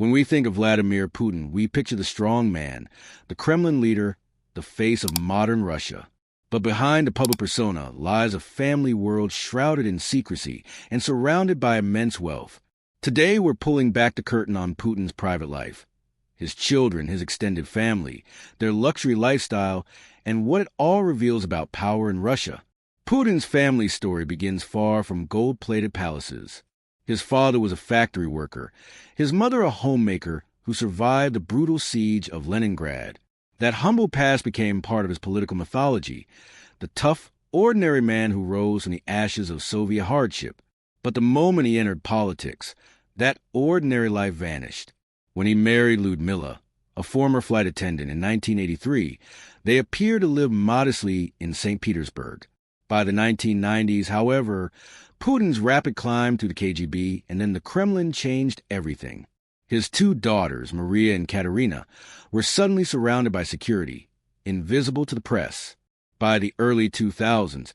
When we think of Vladimir Putin, we picture the strong man, the Kremlin leader, the face of modern Russia. But behind the public persona lies a family world shrouded in secrecy and surrounded by immense wealth. Today, we're pulling back the curtain on Putin's private life, his children, his extended family, their luxury lifestyle, and what it all reveals about power in Russia. Putin's family story begins far from gold-plated palaces. His father was a factory worker, his mother a homemaker who survived the brutal siege of Leningrad. That humble past became part of his political mythology, the tough, ordinary man who rose from the ashes of Soviet hardship. But the moment he entered politics, that ordinary life vanished. When he married Lyudmila, a former flight attendant, in 1983, they appeared to live modestly in St. Petersburg. By the 1990s, however, Putin's rapid climb through the KGB and then the Kremlin changed everything. His two daughters, Maria and Katerina, were suddenly surrounded by security, invisible to the press. By the early 2000s,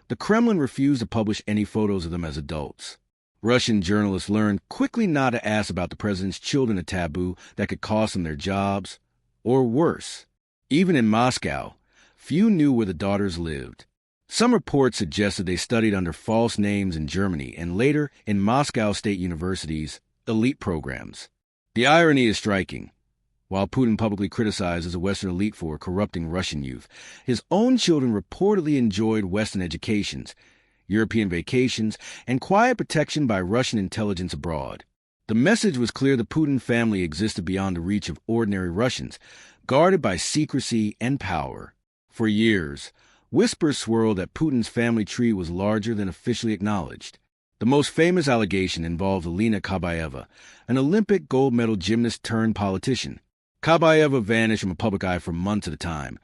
the Kremlin refused to publish any photos of them as adults. Russian journalists learned quickly not to ask about the president's children, a taboo that could cost them their jobs. Or worse, even in Moscow, few knew where the daughters lived. Some reports suggested they studied under false names in Germany and later in Moscow State University's elite programs. The irony is striking. While Putin publicly criticizes the Western elite for corrupting Russian youth, his own children reportedly enjoyed Western educations, European vacations, and quiet protection by Russian intelligence abroad. The message was clear: the Putin family existed beyond the reach of ordinary Russians, guarded by secrecy and power. For years, whispers swirled that Putin's family tree was larger than officially acknowledged. The most famous allegation involved Alina Kabaeva, an Olympic gold medal gymnast turned politician. Kabaeva vanished from the public eye for months at a time,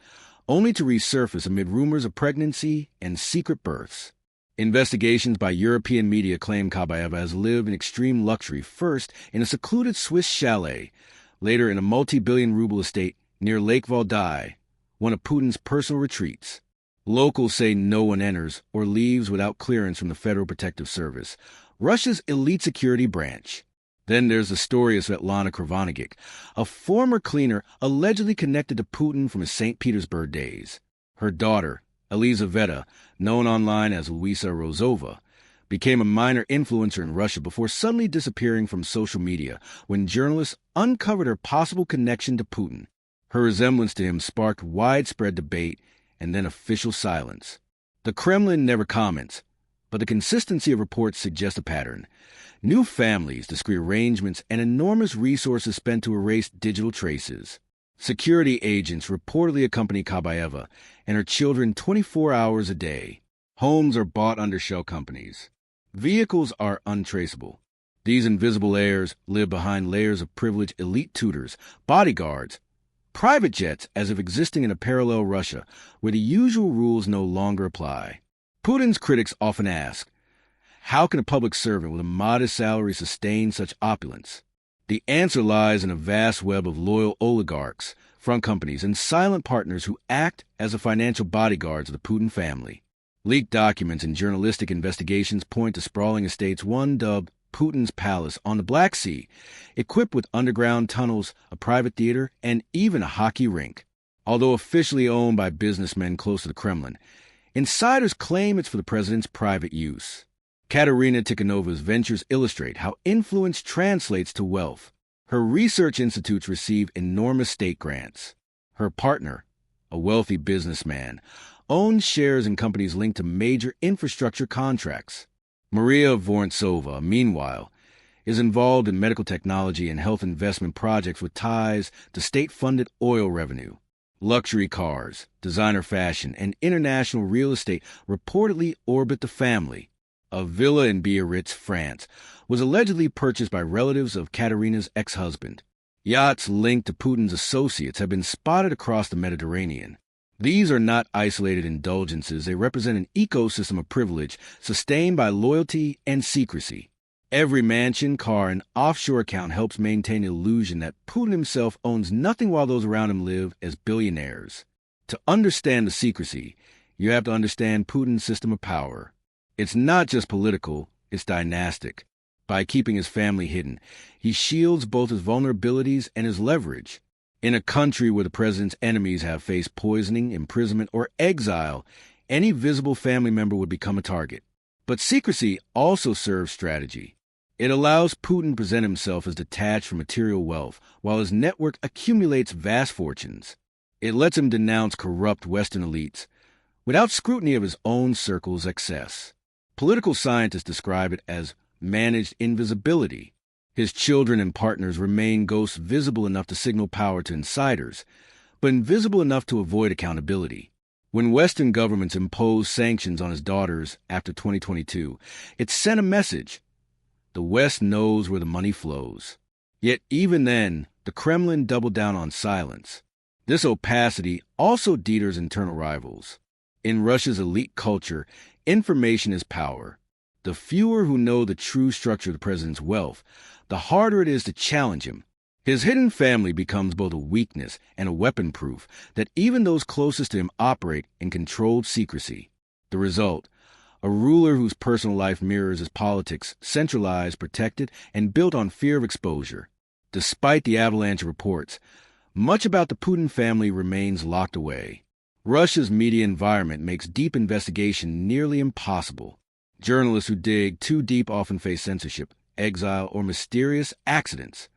only to resurface amid rumors of pregnancy and secret births. Investigations by European media claim Kabaeva has lived in extreme luxury, first in a secluded Swiss chalet, later in a multi-billion-ruble estate near Lake Valdai, one of Putin's personal retreats. Locals say no one enters or leaves without clearance from the Federal Protective Service, Russia's elite security branch. Then there's the story of Svetlana Kravonigic, a former cleaner allegedly connected to Putin from his St. Petersburg days. Her daughter, Elizaveta, known online as Luisa Rozova, became a minor influencer in Russia before suddenly disappearing from social media when journalists uncovered her possible connection to Putin. Her resemblance to him sparked widespread debate and then official silence. The Kremlin never comments, but the consistency of reports suggests a pattern. New families, discreet arrangements, and enormous resources spent to erase digital traces. Security agents reportedly accompany Kabaeva and her children 24 hours a day. Homes are bought under shell companies. Vehicles are untraceable. These invisible heirs live behind layers of privileged elite tutors, bodyguards, private jets, as if existing in a parallel Russia where the usual rules no longer apply. Putin's critics often ask, how can a public servant with a modest salary sustain such opulence? The answer lies in a vast web of loyal oligarchs, front companies, and silent partners who act as the financial bodyguards of the Putin family. Leaked documents and journalistic investigations point to sprawling estates, one dubbed Putin's Palace on the Black Sea, equipped with underground tunnels, a private theater, and even a hockey rink. Although officially owned by businessmen close to the Kremlin, insiders claim it's for the president's private use. Katerina Tikhonova's ventures illustrate how influence translates to wealth. Her research institutes receive enormous state grants. Her partner, a wealthy businessman, owns shares in companies linked to major infrastructure contracts. Maria Vorontsova, meanwhile, is involved in medical technology and health investment projects with ties to state-funded oil revenue. Luxury cars, designer fashion, and international real estate reportedly orbit the family. A villa in Biarritz, France, was allegedly purchased by relatives of Katerina's ex-husband. Yachts linked to Putin's associates have been spotted across the Mediterranean. These are not isolated indulgences. They represent an ecosystem of privilege sustained by loyalty and secrecy. Every mansion, car, and offshore account helps maintain the illusion that Putin himself owns nothing while those around him live as billionaires. To understand the secrecy, you have to understand Putin's system of power. It's not just political, it's dynastic. By keeping his family hidden, he shields both his vulnerabilities and his leverage. In a country where the president's enemies have faced poisoning, imprisonment, or exile, any visible family member would become a target. But secrecy also serves strategy. It allows Putin to present himself as detached from material wealth, while his network accumulates vast fortunes. It lets him denounce corrupt Western elites without scrutiny of his own circle's excess. Political scientists describe it as managed invisibility. His children and partners remain ghosts visible enough to signal power to insiders, but invisible enough to avoid accountability. When Western governments imposed sanctions on his daughters after 2022, it sent a message. The West knows where the money flows. Yet even then, the Kremlin doubled down on silence. This opacity also deters internal rivals. In Russia's elite culture, information is power. The fewer who know the true structure of the president's wealth, the harder it is to challenge him. His hidden family becomes both a weakness and a weapon proof that even those closest to him operate in controlled secrecy. The result, a ruler whose personal life mirrors his politics, centralized, protected, and built on fear of exposure. Despite the avalanche of reports, much about the Putin family remains locked away. Russia's media environment makes deep investigation nearly impossible. Journalists who dig too deep often face censorship, exile, or mysterious accidents.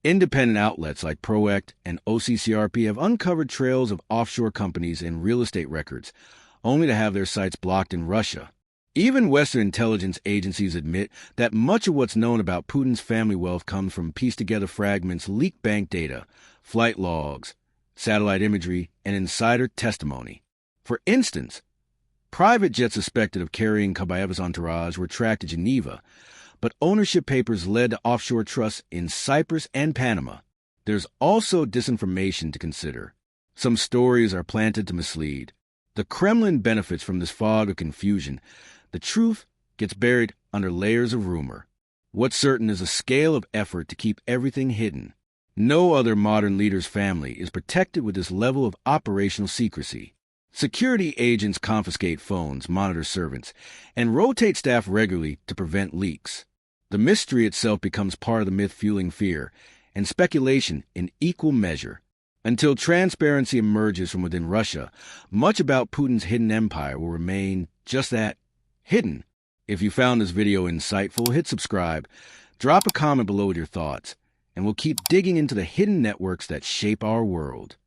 Independent outlets like ProAct and OCCRP have uncovered trails of offshore companies and real estate records, only to have their sites blocked in Russia. Even Western intelligence agencies admit that much of what's known about Putin's family wealth comes from pieced-together fragments, leaked bank data, flight logs, satellite imagery, and insider testimony. For instance, private jets suspected of carrying Kabaeva's entourage were tracked to Geneva, but ownership papers led to offshore trusts in Cyprus and Panama. There's also disinformation to consider. Some stories are planted to mislead. The Kremlin benefits from this fog of confusion. The truth gets buried under layers of rumor. What's certain is a scale of effort to keep everything hidden. No other modern leader's family is protected with this level of operational secrecy. Security agents confiscate phones, monitor servants, and rotate staff regularly to prevent leaks. The mystery itself becomes part of the myth fueling fear, and speculation in equal measure. Until transparency emerges from within Russia, much about Putin's hidden empire will remain just that, hidden. If you found this video insightful, hit subscribe, drop a comment below with your thoughts, and we'll keep digging into the hidden networks that shape our world.